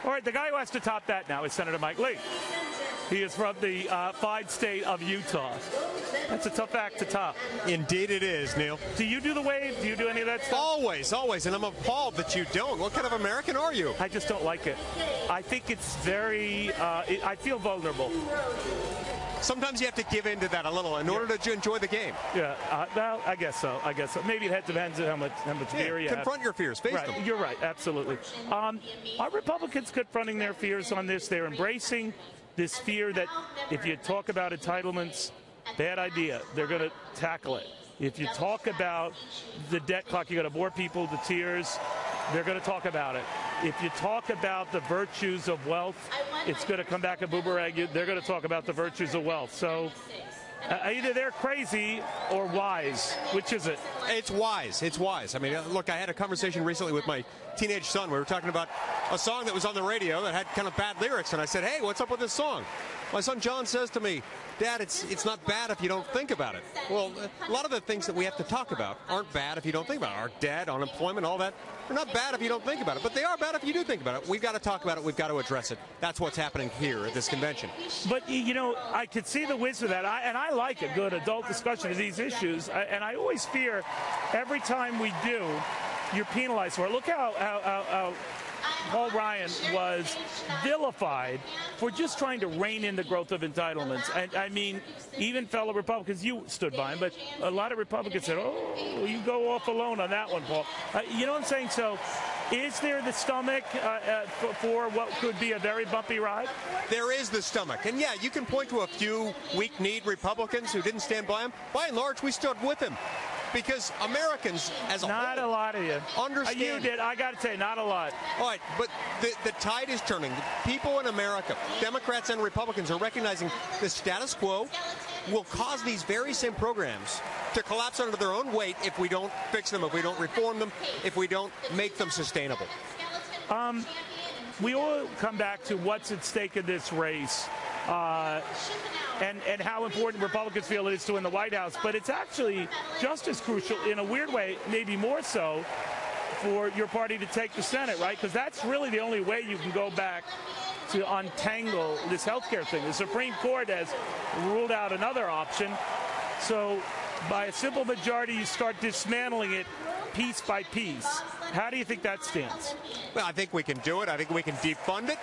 All right, the guy who has to top that now is Senator Mike Lee. He is from the fine state of Utah. That's a tough act to top. Indeed it is, Neil. Do you do the wave? Do you do any of that stuff? Always, always. And I'm appalled that you don't. What kind of American are you? I just don't like it. I think it's very, I feel vulnerable. Sometimes you have to give in to that a little in order to enjoy the game. Yeah, well, I guess so. Maybe it depends on how much fear you have. Confront your fears. Face them. You're right. Absolutely. Are Republicans confronting their fears on this? They're embracing this fear that if you talk about entitlements, bad idea. They're going to tackle it. If you talk about the debt clock, you're going to bore people to tears. They're going to talk about it. If you talk about the virtues of wealth, it's going to come back and boomerang you. They're going to talk about the virtues of wealth. So either they're crazy or wise. Which is it? It's wise. It's wise. I mean, look, I had a conversation recently with my teenage son. We were talking about a song that was on the radio that had kind of bad lyrics. And I said, hey, what's up with this song? My son John says to me, Dad, it's not bad if you don't think about it. Well, a lot of the things that we have to talk about aren't bad if you don't think about it. Our debt, unemployment, all that, they're not bad if you don't think about it. But they are bad if you do think about it. We've got to talk about it. We've got to address it. That's what's happening here at this convention. But, you know, I could see the wisdom of that. I like a good adult discussion of these issues. And I always fear every time we do, you're penalized for it. Look how Paul Ryan was vilified for just trying to rein in the growth of entitlements. And I mean, even fellow Republicans, you stood by him, but a lot of Republicans said, oh, you go off alone on that one, Paul. You know what I'm saying? So is there the stomach for what could be a very bumpy ride? There is the stomach. And yeah, you can point to a few weak-kneed Republicans who didn't stand by him. By and large, we stood with him. Because Americans as a whole... Not a lot of you. ...understand... You did. I got to say, not a lot. All right, but the tide is turning. People in America, Democrats and Republicans, are recognizing the status quo will cause these very same programs to collapse under their own weight if we don't fix them, if we don't reform them, if we don't make them sustainable. We all come back to what's at stake in this race. And how important Republicans feel it is to win the White House. But it's actually just as crucial, in a weird way, maybe more so, for your party to take the Senate, right? Because that's really the only way you can go back to untangle this health care thing. The Supreme Court has ruled out another option. So by a simple majority, you start dismantling it piece by piece. How do you think that stands? Well, I think we can do it. I think we can defund it.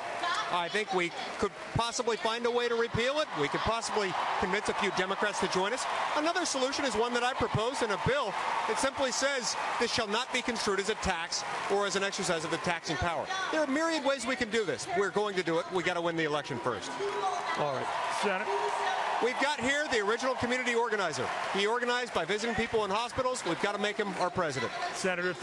I think we could possibly find a way to repeal it. We could possibly convince a few Democrats to join us. Another solution is one that I proposed in a bill. It simply says this shall not be construed as a tax or as an exercise of the taxing power. There are myriad ways we can do this. We're going to do it. We got to win the election first. All right. Senator? We've got here the original community organizer. He organized by visiting people in hospitals. We've got to make him our president. Senator,